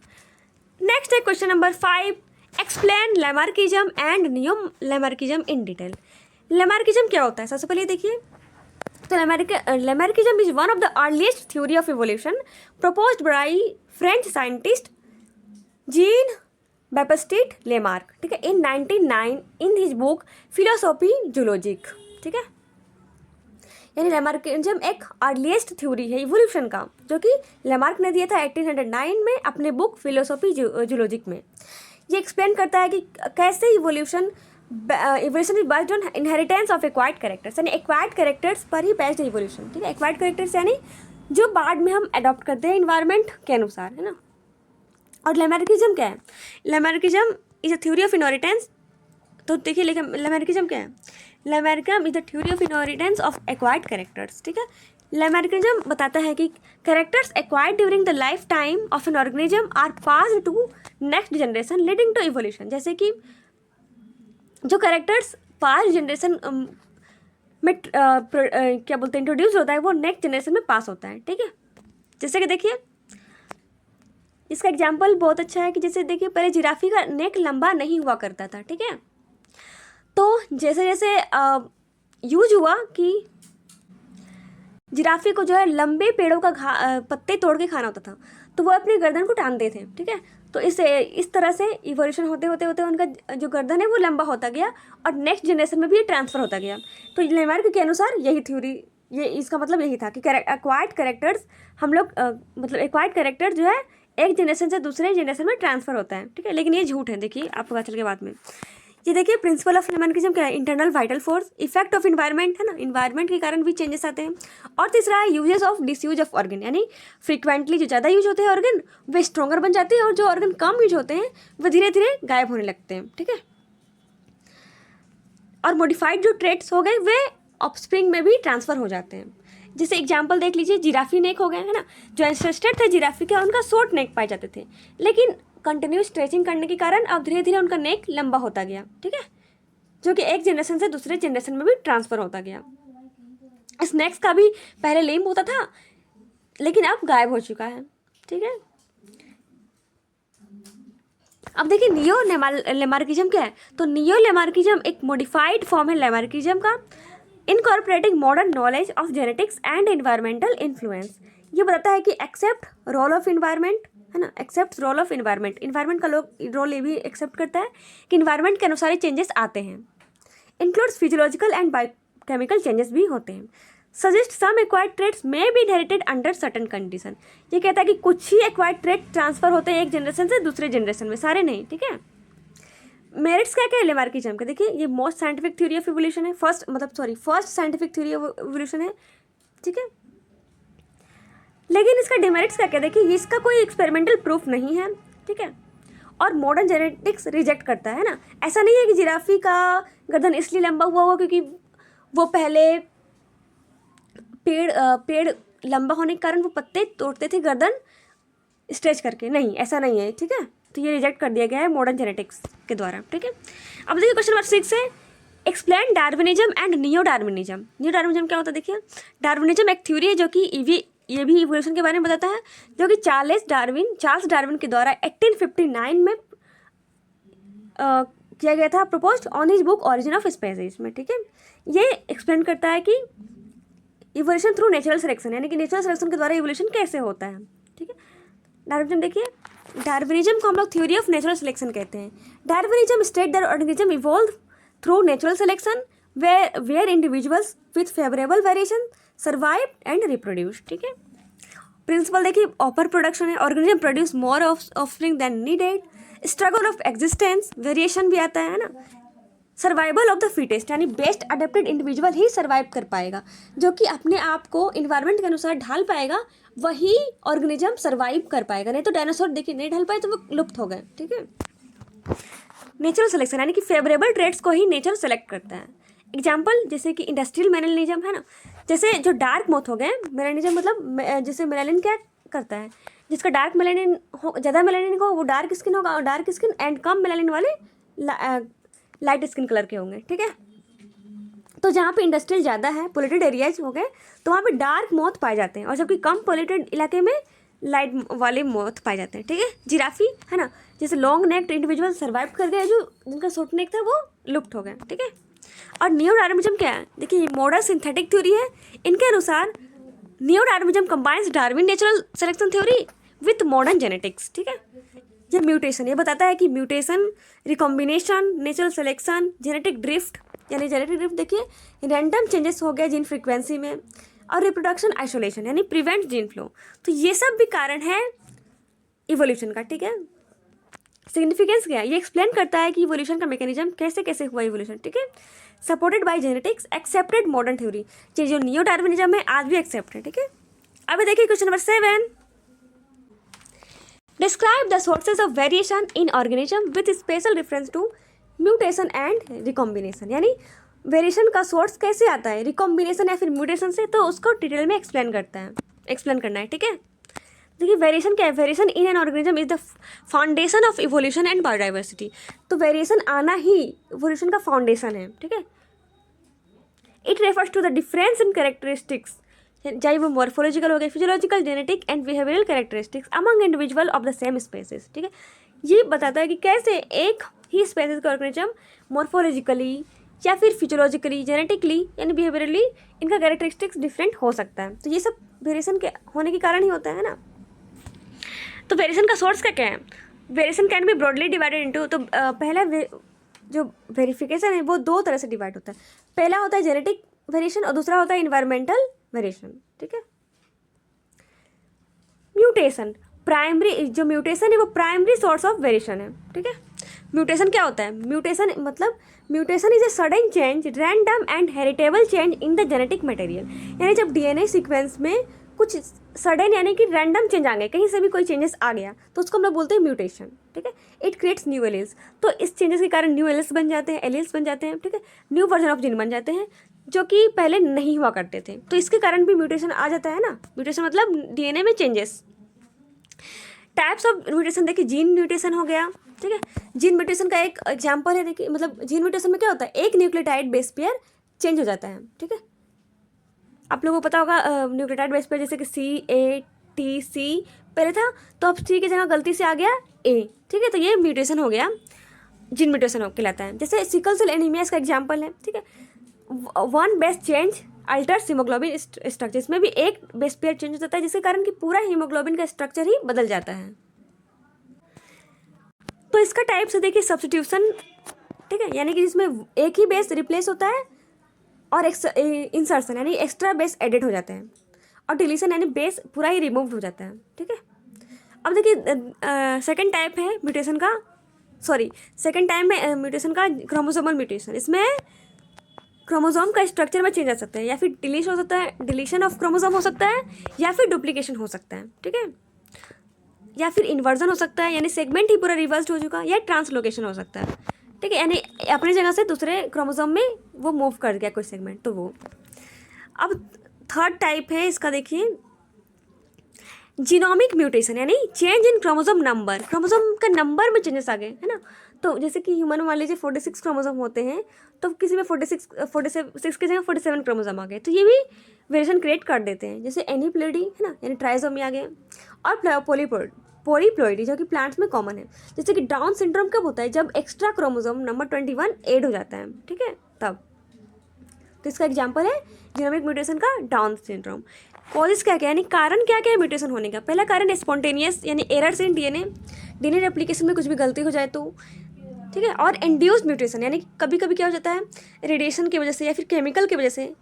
Next है question number 5, explain Lamarckism and neo Lamarckism in detail. Lamarckism क्या होता है, सबसे पहले देखिए, तो Lamarckism is one of the earliest theory of evolution proposed by French scientist Jean Baptiste Lamarck, ठीक है, in 1909 in his book philosophy zoologic, ठीक है। यानी लैमार्किज्म एक अर्लीस्ट थ्योरी है इवोल्यूशन का, जो कि लैमार्क ने दिया था 1809 में अपने बुक फिलोसॉफी जूलॉजिक में। ये एक्सप्लेन करता है कि कैसे evolution is based on inheritance of acquired characters, यानी एक्वायर्ड कैरेक्टर्स पर ही बेस्ड है इवोल्यूशन। ठीक है, एक्वायर्ड कैरेक्टर्स यानी जो बाद में हम अडॉप्ट करते हैं इन्वायरमेंट के अनुसार, है ना। और लैमार्किज्म क्या है? Lamarckism is a theory of inheritance. तो देखिए लैमार्किज्म क्या है? Lamarckism is the theory of inheritance of acquired characters. ठीक है, लैमार्किज्म बताता है कि characters acquired during the life time of an organism are passed to next generation leading to evolution. जैसे कि जो कैरेक्टर्स पास्ट जनरेशन में क्या बोलते हैं इंट्रोड्यूस होता है, वो नेक्स्ट जनरेशन में पास होता है। ठीक है, जैसे कि देखिए इसका एग्जाम्पल बहुत अच्छा है कि जैसे देखिए पहले जिराफी का नेक लंबा नहीं हुआ करता था। ठीक है, तो जैसे जैसे यूज हुआ कि जिराफी को जो है लंबे पेड़ों का पत्ते तोड़ के खाना होता था, तो वो अपनी गर्दन को टांगते थे। ठीक है, तो इस तरह से इवोल्यूशन होते होते होते उनका जो गर्दन है वो लंबा होता गया और नेक्स्ट जनरेशन में भी ये ट्रांसफ़र होता गया। तो लैमार्क के अनुसार यही थ्योरी, ये इसका मतलब यही था कि एक्वायर्ड कैरेक्टर्स हम लोग मतलब एक्वायर्ड कैरेक्टर जो है एक जनरेशन से दूसरे जनरेशन में ट्रांसफ़र होता है। ठीक है, लेकिन ये झूठ है। देखिए आपको पता चल के बाद में ये देखिए प्रिंसिपल ऑफ लैमार्किज्म क्या है? Internal vital force, effect of environment, है ना, इन्वायरमेंट के कारण भी चेंजेस आते हैं। और तीसरा है uses of disuse of organ, यानी फ्रीक्वेंटली जो ज़्यादा यूज होते हैं ऑर्गन वे स्ट्रॉन्गर बन जाते हैं और जो ऑर्गन कम यूज होते हैं वो धीरे धीरे गायब होने लगते हैं। ठीक है, और मॉडिफाइड जो ट्रेट्स हो गए वे ऑफस्प्रिंग में भी ट्रांसफ़र हो जाते हैं। जैसे एग्जाम्पल देख लीजिए, जिराफी नेक हो गए, है ना, जो एंसेस्टर थे जिराफी के उनका शॉर्ट नेक पाए जाते थे, लेकिन कंटिन्यूस स्ट्रेचिंग करने के कारण अब धीरे धीरे उनका नेक लंबा होता गया। ठीक है, जो कि एक जनरेशन से दूसरे जनरेशन में भी ट्रांसफ़र होता गया। स्नैक्स का भी पहले लिम्ब होता था लेकिन अब गायब हो चुका है। ठीक है, अब देखिए नियो लैमार्किज्म क्या है? तो नियो लैमार्किज्म एक मॉडिफाइड फॉर्म है लैमार्किज्म का, incorporating modern knowledge of genetics and environmental influence. ये बताता है कि एक्सेप्ट रोल ऑफ इन्वायरमेंट, है ना, except role of environment, environment का रोल ये भी एक्सेप्ट करता है कि इन्वायरमेंट के अनुसार ही चेंजेस आते हैं। Includes physiological and biochemical changes भी होते हैं। सजेस्ट सम एक्वायर्ड ट्रेट्स में B inherited under certain condition. ये कहता है कि कुछ ही एक्वायर्ड ट्रेट ट्रांसफर होते हैं एक जनरेशन से दूसरे जनरेशन में, सारे नहीं। ठीक है, मेरिट्स क्या क्या है लैमार्किज्म के? देखिए ये most scientific theory of evolution है, first scientific theory of evolution है। ठीक है, लेकिन इसका डिमेरिट्स क्या क्या? देखिए इसका कोई एक्सपेरिमेंटल प्रूफ नहीं है। ठीक है, और मॉडर्न जेनेटिक्स रिजेक्ट करता है ना। ऐसा नहीं है कि जिराफी का गर्दन इसलिए लंबा हुआ होगा क्योंकि वो पहले पेड़ लंबा होने के कारण वो पत्ते तोड़ते थे गर्दन स्ट्रेच करके, नहीं ऐसा नहीं है। ठीक है, तो ये रिजेक्ट कर दिया गया है मॉडर्न जेनेटिक्स के द्वारा। ठीक है, अब देखिए क्वेश्चन नंबर 6 है explain Darwinism and neo Darwinism. Neo Darwinism क्या होता है? देखिए डार्विनिज्म एक थ्योरी है जो कि ये भी इवोल्यूशन के बारे में बताता है, जो कि चार्ल्स डार्विन के द्वारा 1859 में किया गया था, proposed on his book origin of species में। ठीक है, ये एक्सप्लेन करता है कि इवोल्यूशन थ्रू नेचुरल सिलेक्शन, यानी कि नेचुरल सिलेक्शन के द्वारा इवोल्यूशन कैसे होता है। ठीक है, डार्विनिज्म देखिए, डार्विनिज्म को हम लोग थ्योरी ऑफ नेचुरल सिलेक्शन कहते हैं। Darwinism state that organism evolve through natural selection where individuals with favourable variation survive and reproduce. ठीक है, प्रिंसिपल देखिए ओपर प्रोडक्शन है, organism produce more offspring than needed, struggle of existence, variation भी आता है ना, सर्वाइवल ऑफ द फिटेस्ट, यानी best adapted individual ही सर्वाइव कर पाएगा, जो कि अपने आप को इन्वायरमेंट के अनुसार ढाल पाएगा, वही ऑर्गेनिज्म सर्वाइव कर पाएगा। नहीं तो डायनासोर देखिए नहीं ढल पाए तो वो लुप्त हो गए। ठीक है, नेचुरल सिलेक्शन यानी कि फेवरेबल ट्रेट्स को ही नेचर सेलेक्ट करता है। एग्जाम्पल जैसे कि इंडस्ट्रियल मेलानिज्म है ना, जैसे जो डार्क मोथ हो गए, मेलानिज्म मतलब जैसे मेलानिन क्या करता है, जिसका डार्क मेलानिन हो, ज़्यादा मेलानिन हो वो डार्क स्किन होगा, और dark skin and come melanin वाले लाइट स्किन कलर के होंगे। ठीक है, तो जहाँ पे इंडस्ट्रियल ज़्यादा है, पोल्यूटेड एरियाज हो गए, तो वहाँ पे डार्क मोथ पाए जाते हैं, और जबकि कम पोल्यूटेड इलाके में लाइट वाले मोथ पाए जाते हैं। ठीक है, जिराफी है ना, जैसे लॉन्ग नेक्ड इंडिविजुअल सर्वाइव कर गए, जो जिनका शॉर्ट नेक था वो लुप्त हो गए। ठीक है, और नियो डार्विनिज्म क्या है? देखिए ये मॉडर्न सिंथेटिक थ्योरी है। इनके अनुसार neo Darwinism combines Darwin natural selection theory with modern genetics. ठीक है, ये म्यूटेशन, ये बताता है कि mutation, recombination, natural selection, genetic drift यानी जेनेटिक ड्रिफ्ट देखिए रैंडम चेंजेस हो गया जीन फ्रीक्वेंसी में, और रिप्रोडक्शन आइसोलेशन यानी प्रिवेंट जीन फ्लो। तो ये सब भी कारण है इवोल्यूशन का, ठीक है। सिग्निफिकेंस क्या है, ये एक्सप्लेन करता है कि इवोल्यूशन का मैकेनिज्म कैसे कैसे हुआ इवोल्यूशन, ठीक है। Supported by genetics, accepted modern theory, ये जो नियो डार्विनिज्म है आज भी एक्सेप्ट है, ठीक है। अभी देखिए question number 7, describe the sources of variation in organism with special reference to mutation and recombination, यानी वेरिएशन का सोर्स कैसे आता है, रिकॉम्बिनेशन या फिर म्यूटेशन से, तो उसको डिटेल में एक्सप्लेन करना है, ठीक है। देखिए वेरिएशन क्या है, variation in an organism is the foundation of evolution and biodiversity. तो वेरिएशन आना ही इवोल्यूशन का फाउंडेशन है, ठीक है। It refers to the difference in characteristics, चाहे वो मॉर्फोलॉजिकल हो गए, physiological, genetic and behavioural characteristics among individual of the same species, ठीक है। ये बताता है कि कैसे एक ही स्पेसिस का ऑर्गेनिज्म मॉर्फोलॉजिकली या फिर फिजियोलॉजिकली, जेनेटिकली यानी बिहेवियरली इनका कैरेक्टरिस्टिक्स डिफरेंट हो सकता है। तो ये सब वेरिएशन के होने के कारण ही होता है ना। तो वेरिएशन का सोर्स क्या है, variation can be broadly divided into, तो पहला जो वेरिफिकेशन है वो दो तरह से डिवाइड होता है। पहला होता है जेनेटिक वेरिएशन और दूसरा होता है इन्वायरमेंटल वेरिएशन, ठीक है। म्यूटेशन, प्राइमरी जो म्यूटेशन है वो प्राइमरी सोर्स ऑफ वेरिएशन है, ठीक है। म्यूटेशन क्या होता है, म्यूटेशन मतलब mutation is a sudden change, random and heritable change in the genetic material, यानी जब डीएनए सीक्वेंस में कुछ सडन यानी कि रैंडम चेंज आ गए, कहीं से भी कोई चेंजेस आ गया तो उसको हम लोग बोलते हैं म्यूटेशन, ठीक है। इट क्रिएट्स न्यू एलील्स, तो इस चेंजेस के कारण न्यू एलील्स बन जाते हैं, ठीक है। न्यू वर्जन ऑफ जीन बन जाते हैं जो कि पहले नहीं हुआ करते थे, तो इसके कारण भी म्यूटेशन आ जाता है ना। म्यूटेशन मतलब डीएनए में चेंजेस। टाइप्स ऑफ म्यूटेशन देखिए, जीन म्यूटेशन हो गया, ठीक है। जीन म्यूटेशन का एक एग्जांपल है, देखिए मतलब जीन म्यूटेशन में क्या होता है, एक न्यूक्लियोटाइड बेस पेयर चेंज हो जाता है, ठीक है। आप लोगों को पता होगा न्यूक्लियोटाइड बेस पेयर जैसे कि CATC पहले था, तो अब C की जगह गलती से आ गया A, ठीक है। तो ये म्यूटेशन हो गया, जीन म्यूटेशन कहलाता है। जैसे सिकल सेल एनीमिया इसका एग्जाम्पल है, ठीक है। One base change altars haemoglobin structure, इसमें भी एक बेस पेयर चेंज हो जाता है जिसके कारण कि पूरा हीमोग्लोबिन का स्ट्रक्चर ही बदल जाता है। तो इसका टाइप से देखिए सब्स्टिट्यूशन, ठीक है, यानी कि जिसमें एक ही बेस रिप्लेस होता है, और इंसर्शन यानी एक्स्ट्रा बेस एडेड हो जाता है, और डिलीशन यानी बेस पूरा ही रिमूव हो जाता है, ठीक है। अब देखिए सेकंड टाइप है म्यूटेशन का, सेकंड टाइप में म्यूटेशन का क्रोमोसोमल म्यूटेशन। इसमें क्रोमोसोम का स्ट्रक्चर में चेंज आ सकता है, या फिर डिलीशन ऑफ क्रोमोसोम हो सकता है, या फिर डुप्लीकेशन हो सकता है, ठीक है, या फिर इन्वर्जन हो सकता है, यानी सेगमेंट ही पूरा रिवर्स हो चुका, या ट्रांसलोकेशन हो सकता है, ठीक है, यानी अपनी जगह से दूसरे क्रोमोसोम में वो मूव कर गया कोई सेगमेंट, तो वो। अब थर्ड टाइप है इसका, देखिए जीनोमिक म्यूटेशन, यानी change in chromosome number, chromosome का नंबर में चेंजेस आ गए, है ना। तो जैसे कि ह्यूमन मान लीजिए 46 क्रोमोसोम होते हैं, तो किसी में 46 की जगह 47 क्रोमोसोम आ गए, तो ये भी वेरिएशन क्रिएट कर देते हैं। जैसे एनीप्लोइडी है ना, यानी ट्राइसोमी आ गए, और पॉलीप्लोइडी जो कि प्लांट्स में कॉमन है। जैसे कि डाउन सिंड्रोम कब होता है, जब एक्स्ट्रा क्रोमोसोम नंबर 21 ऐड हो जाता है, ठीक है, तब। तो इसका एग्जाम्पल है जीनोमिक म्यूटेशन का डाउन सिंड्रोम। कॉजेस क्या क्या, यानी कारण क्या क्या है म्यूटेशन होने का। पहला कारण स्पॉन्टेनियस यानी एरर्स इन डीएनए रेप्लिकेशन में कुछ भी गलती हो जाए तो, ठीक है। और इंड्यूस्ड म्यूटेशन, यानी कभी कभी क्या हो जाता है, रेडिएशन की वजह से या फिर केमिकल की वजह से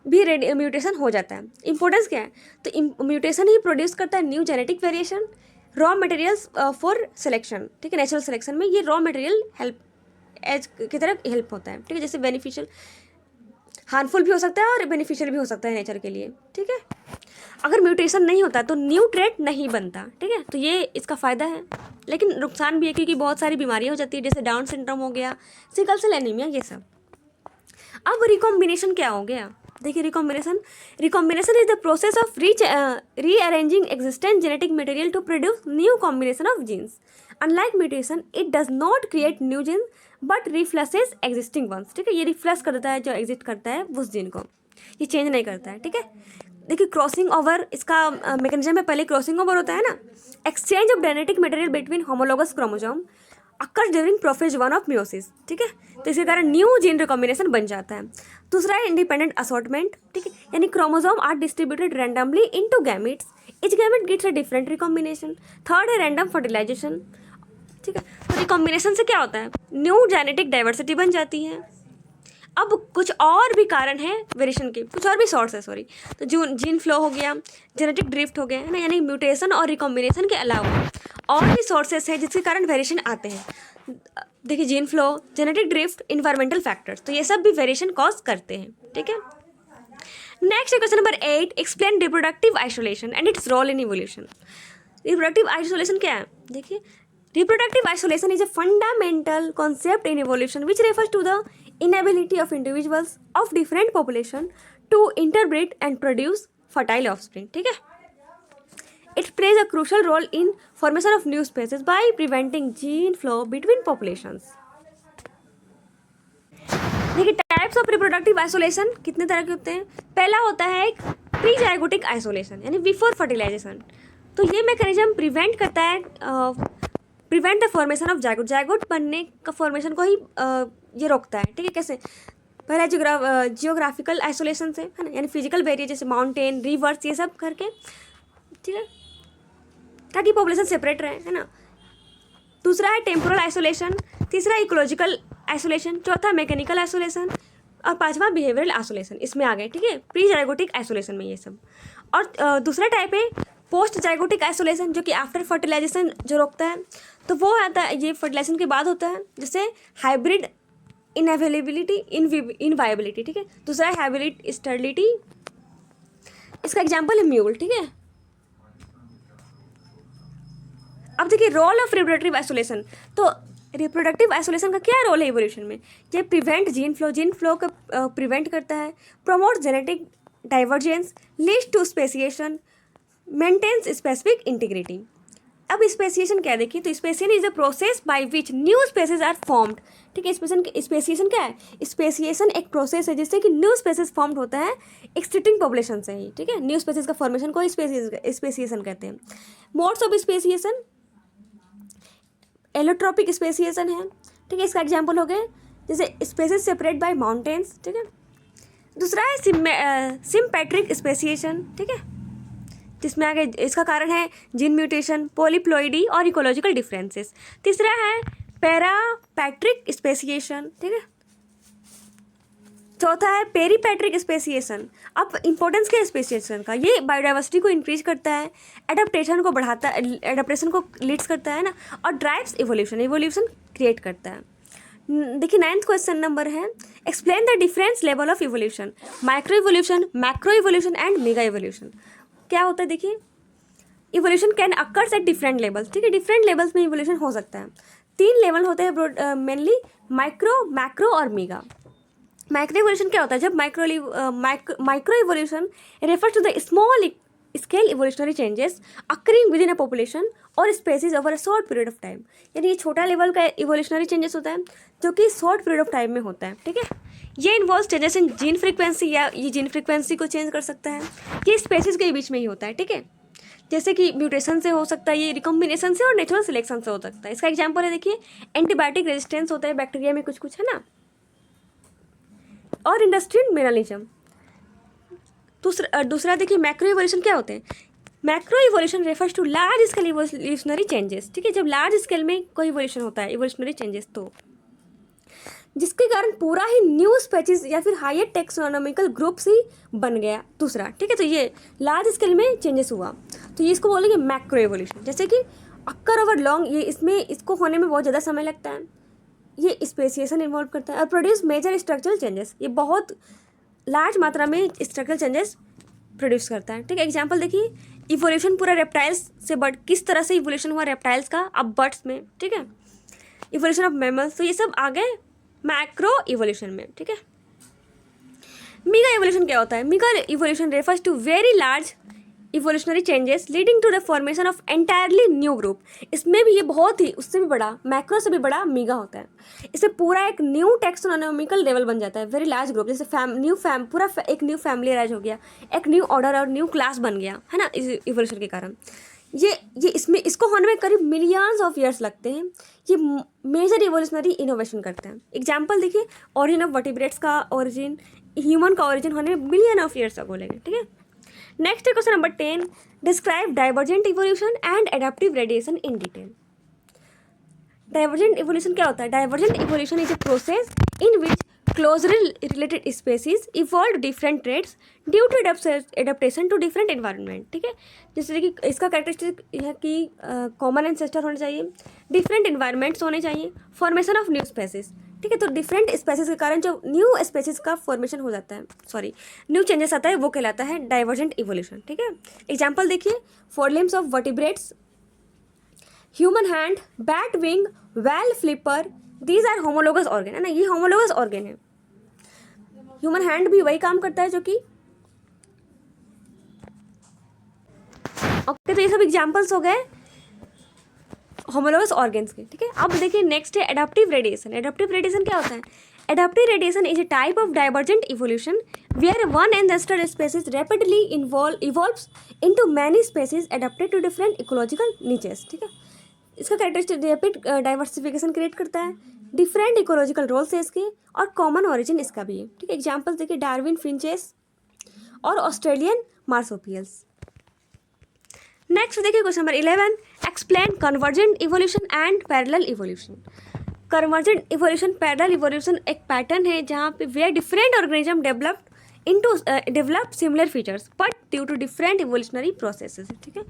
भी म्यूटेशन हो जाता है। इंपॉर्टेंस क्या है, तो म्यूटेशन ही प्रोड्यूस करता है new genetic variation, raw materials for selection, ठीक है। नेचुरल सिलेक्शन में ये रॉ मटेरियल हेल्प एज की तरह हेल्प होता है, ठीक है। जैसे बेनिफिशियल, हार्मफुल भी हो सकता है और बेनिफिशियल भी हो सकता है नेचर के लिए, ठीक है। अगर म्यूटेशन नहीं होता तो न्यू ट्रेट नहीं बनता, ठीक है। तो ये इसका फ़ायदा है, लेकिन नुकसान भी है क्योंकि बहुत सारी बीमारियां हो जाती है, जैसे डाउन सिंड्रोम हो गया, सिकल सेल एनीमिया, ये सब। अब रिकॉम्बिनेशन क्या हो गया, देखिए recombination is the process of rearranging existent genetic material to produce new combination of genes. Unlike mutation it does not create new gene but replaces existing ones, ठीक है। ये रिफ्लेस कर देता है जो एग्जिस्ट करता है उस जीन को, ये चेंज नहीं करता है, ठीक है। देखिए क्रॉसिंग ओवर इसका मैकेनिज्म में पहले क्रॉसिंग ओवर होता है ना, exchange of genetic material between homologous chromosome occur during prophase 1 of meiosis, ठीक है। तो इसके कारण न्यू जीन रिकॉम्बिनेशन बन जाता है। दूसरा है इंडिपेंडेंट असॉर्टमेंट, ठीक है, यानी chromosome are distributed randomly into gametes, each gamete gets a different recombination. Third है रैंडम फर्टिलाइजेशन, ठीक है। तो रिकॉम्बिनेशन से क्या होता है, न्यू जेनेटिक डाइवर्सिटी बन जाती है। अब कुछ और भी कारण है वेरिएशन के, कुछ और भी सोर्स है सॉरी। तो जीन फ्लो हो गया, जेनेटिक ड्रिफ्ट हो गया, है ना, यानी म्यूटेशन और रिकॉम्बिनेशन के अलावा और भी सोर्सेस हैं जिसके कारण वेरिएशन आते हैं। देखिए gene flow, genetic drift, environmental factors, तो ये सब भी वेरिएशन कॉज करते हैं, ठीक है। Next question number 8, explain reproductive isolation and its role in evolution. Reproductive isolation क्या है? देखिए reproductive isolation is a fundamental concept in evolution which refers to the inability of individuals of different population to interbreed and produce fertile offspring, ठीक है। It plays a crucial role in formation of new species by preventing gene flow between populations। देखिए types of reproductive isolation कितने तरह के होते हैं। पहला होता है एक प्री जाइगोटिक आइसोलेशन यानी बिफोर फर्टिलाइजेशन। तो ये मैकेनिज्म प्रिवेंट करता है prevent the formation of zygote, zygote बनने का फॉर्मेशन को ही ये रोकता है, ठीक है। कैसे? पहला जियोग्राफिकल आइसोलेशन से, है ना, यानी फिजिकल बैरियर जैसे माउंटेन, रिवर्स, ये सब करके, ठीक है, ताकि पॉपुलेशन सेपरेट रहे, है ना। दूसरा है टेम्पोरल आइसोलेशन, तीसरा इकोलॉजिकल आइसोलेशन, चौथा मैकेनिकल आइसोलेशन और पांचवा बिहेवियरल आइसोलेशन इसमें आ गए, ठीक है, प्री जाइगोटिक आइसोलेशन में ये सब। और दूसरा टाइप है पोस्ट जाइगोटिक आइसोलेशन जो कि आफ्टर फर्टिलाइजेशन जो रोकता है। तो वो आता है, ये फर्टिलाइजेशन के बाद होता है, जैसे हाइब्रिड इनअवेलेबिलिटी, इनवायबिलिटी, ठीक है। दूसरा है हाइब्रिड स्टेरिलिटी, इसका एग्जांपल है म्यूल, ठीक है। अब देखिए रोल ऑफ रिप्रोडक्टिव आइसोलेशन। तो रिप्रोडक्टिव आइसोलेशन का क्या रोल है इवोल्यूशन में? ये प्रिवेंट जीन फ्लो को प्रिवेंट करता है, promote genetic divergence, leads to speciation, maintains specific integrity. अब स्पेसिएशन क्या है? देखिए तो speciation is a process by which new species are formed, ठीक है। स्पेसिएशन क्या है? स्पेसिएशन एक प्रोसेस है जिससे कि न्यू स्पेसीज फॉर्म्ड होता है एक्सिस्टिंग पॉपुलेशन से ही, ठीक है। न्यू स्पेसीज का फॉर्मेशन को स्पेसिएशन कहते हैं। Modes of speciation, allotropic speciation है, ठीक है, इसका एग्जाम्पल हो गए जैसे स्पेसीज सेपरेट बाय माउंटेन्स, ठीक है। दूसरा है सिम्पैट्रिक स्पेसिएशन, ठीक है, जिसमें आगे इसका कारण है जीन म्यूटेशन, पॉलीप्लॉइडी और इकोलॉजिकल डिफरेंसेस। तीसरा है पैरापैट्रिक स्पेसिएशन, ठीक है। चौथा है पेरीपैट्रिक स्पेसिएशन। अब इंपॉर्टेंस क्या है स्पेसिएशन का? ये बायोडाइवर्सिटी को इंक्रीज करता है, एडाप्टेशन को बढ़ाता है, एडाप्टेशन को लीड्स करता है ना, और ड्राइव्स इवोल्यूशन क्रिएट करता है। देखिए 9th क्वेश्चन नंबर है explain the difference level of evolution, micro evolution, macro evolution and mega evolution. क्या होता है? देखिए evolution can occurs at different levels, ठीक है, डिफरेंट लेवल्स में इवोल्यूशन हो सकता है। 3 लेवल होते हैं मेनली, माइक्रो, मैक्रो और मेगा। माइक्रो इवोल्यूशन क्या होता है? जब micro evolution refers to the small scale evolutionary changes occurring within a population और species over a short period of time, यानी ये छोटा लेवल का इवोल्यूशनरी चेंजेस होता है जो कि शॉर्ट पीरियड ऑफ टाइम में होता है, ठीक है। ये involve changes in gene frequency, या ये जीन फ्रीक्वेंसी को चेंज कर सकता है। ये स्पेसीज के बीच में ही होता है, ठीक है, जैसे कि म्यूटेशन से हो सकता है, ये रिकॉम्बिनेशन से और नेचुरल सिलेक्शन से हो सकता है। इसका एग्जाम्पल है देखिए एंटीबायोटिक रेजिस्टेंस होता है बैक्टीरिया में कुछ है ना, और इंडस्ट्रियल मिनरलिज्म। दूसरा देखिए मैक्रो इवोल्यूशन क्या होते हैं? Macro evolution refers to large scale evolutionary changes, ठीक है, जब लार्ज स्केल में कोई इवोल्यूशन होता है इवोल्यूशनरी चेंजेस, तो जिसके कारण पूरा ही न्यू स्पीशीज या फिर हायर टेक्सोनॉमिकल ग्रुप्स ही बन गया दूसरा, ठीक है। तो ये लार्ज स्केल में चेंजेस हुआ, तो ये इसको बोलेंगे मैक्रो इवोल्यूशन। जैसे कि अक्कर ओवर लॉन्ग, ये इसको होने में बहुत ज़्यादा समय लगता है, ये स्पेसिएशन इन्वॉल्व करता है, और प्रोड्यूस मेजर स्ट्रक्चरल चेंजेस, ये बहुत लार्ज मात्रा में स्ट्रक्चरल चेंजेस प्रोड्यूस करता है, ठीक है। एग्जाम्पल देखिए इवोल्यूशन पूरा रेप्टाइल्स से बर्ड, किस तरह से इवोल्यूशन हुआ रेप्टाइल्स का, अब बर्ड्स में, ठीक है। इवोल्यूशन ऑफ मैमल्स, तो ये सब आ गए मैक्रो इवोल्यूशन में, ठीक है। मेगा इवोल्यूशन क्या होता है? Mega evolution refers to very large evolutionary changes leading to the formation of entirely new group. इसमें भी ये बहुत ही उससे भी बड़ा, मैक्रो से भी बड़ा मेगा होता है। इससे पूरा एक न्यू टेक्सोनॉमिकल लेवल बन जाता है, वेरी लार्ज ग्रुप, जैसे पूरा एक न्यू फैमिली राइज हो गया, एक न्यू ऑर्डर और न्यू क्लास बन गया, है ना, इस इवोल्यूशन के कारण। ये इसको होने में करीब मिलियंस ऑफ ईयर्स लगते हैं। ये मेजर इवोल्यूशनरी इनोवेशन करते हैं। एग्जाम्पल देखिए ओरिजिन ऑफ वर्टिब्रेट्स का ओरिजिन, ह्यूमन का ओरिजिन होने में मिलियन ऑफ ईयर्स अगो लगे, ठीक है। Next question number 10 describe divergent evolution and adaptive radiation in detail. Divergent evolution क्या होता है? Divergent evolution is a process in which closely related species evolved different traits due to adaptation to different environment. ठीक है, जैसे कि इसका characteristic है कि कॉमन एंसेस्टर होने चाहिए, डिफरेंट इन्वायरमेंट्स होने चाहिए, फॉर्मेशन ऑफ न्यू स्पेसीज. ठीक है, तो डिफरेंट स्पेसीज के कारण जो न्यू स्पेसीज का फॉर्मेशन हो जाता है, सॉरी न्यू चेंजेस आता है, वो कहलाता है डाइवर्जेंट इवोल्यूशन. ठीक है, एग्जाम्पल देखिए, fore limbs of vertebrates, human hand, bat wing, whale flipper, these are homologous organ. है ना, ये होमोलोगस ऑर्गन है. ह्यूमन हैंड भी वही काम करता है जो कि ओके. तो ये सब एग्जांपल्स हो गए होमोलोगस ऑर्गन्स के. ठीक है, अब देखिए नेक्स्ट है एडाप्टिव रेडिएशन. एडाप्टिव रेडिएशन क्या होता है? Adaptive radiation is a type of divergent evolution where one ancestor species rapidly evolves into many species adapted to different ecological niches. ठीक है, इसका कैरेक्टरिस्टिक रैपिड डाइवर्सिफिकेशन क्रिएट करता है, different ecological roles है इसके, और कॉमन ओरिजिन इसका भी है. ठीक है, एग्जांपल्स देखिए, डार्विन फिंचेस और ऑस्ट्रेलियन मार्सोपियल्स. नेक्स्ट देखिए question number 11, explain convergent evolution and parallel evolution. Convergent evolution, parallel evolution एक पैटर्न है जहाँ पे where different organism develop similar features but due to different evolutionary processes. ठीक है,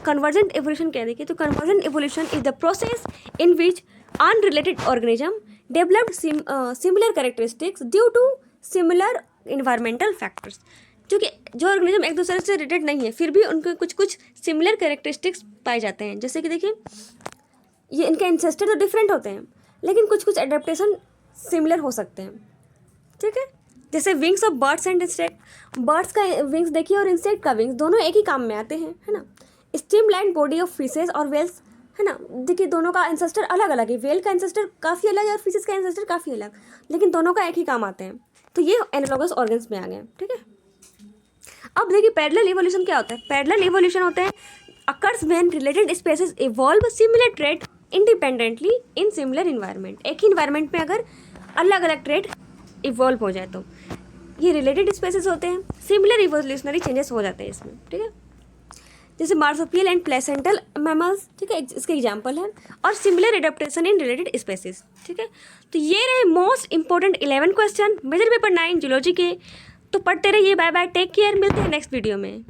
convergent evolution क्या देखिए, तो convergent evolution is the process in which unrelated organism developed similar characteristics due to similar environmental factors. क्योंकि जो organism एक दूसरे से रिलेटेड नहीं है फिर भी उनके कुछ कुछ सिमिलर कैरेक्टरिस्टिक्स पाए जाते हैं. जैसे कि देखिए, ये इनके एंसेस्टर तो डिफरेंट होते हैं लेकिन कुछ कुछ एडेप्टेशन सिमिलर हो सकते हैं. ठीक है, जैसे wings of birds and insect. Birds का विंग्स देखिए और इंसेक्ट का विंग्स दोनों एक ही काम में आते हैं. है ना, स्ट्रीमलाइन बॉडी ऑफ फिशेज और वेल्स. है ना, देखिए दोनों का एंसेस्टर अलग अलग है. वेल का एंसेस्टर काफ़ी अलग है और फिशेज का एंसेस्टर काफ़ी अलग, लेकिन दोनों का एक ही काम आते हैं. तो ये एनालॉगस ऑर्गन्स में आ गए. ठीक है, अब देखिए पैरेलल इवोल्यूशन क्या होता है. पैरेलल इवोल्यूशन होता है occurs when related species evolve similar trait independently in similar environment. एक ही इन्वायरमेंट में अगर अलग अलग ट्रेट इवॉल्व हो जाए तो ये रिलेटेड स्पेसीज होते हैं. सिमिलर इवोल्यूशनरी चेंजेस हो जाते हैं इसमें. ठीक है, जैसे मार्सोपियल एंड प्लेसेंटल मैमल्स. ठीक है, इसके एग्जांपल है, और similar adaptation in related species. ठीक है, तो ये रहे most important 11 question major paper 9 zoology के. तो पढ़ते रहिए. बाय बाय, टेक केयर, मिलते हैं नेक्स्ट वीडियो में.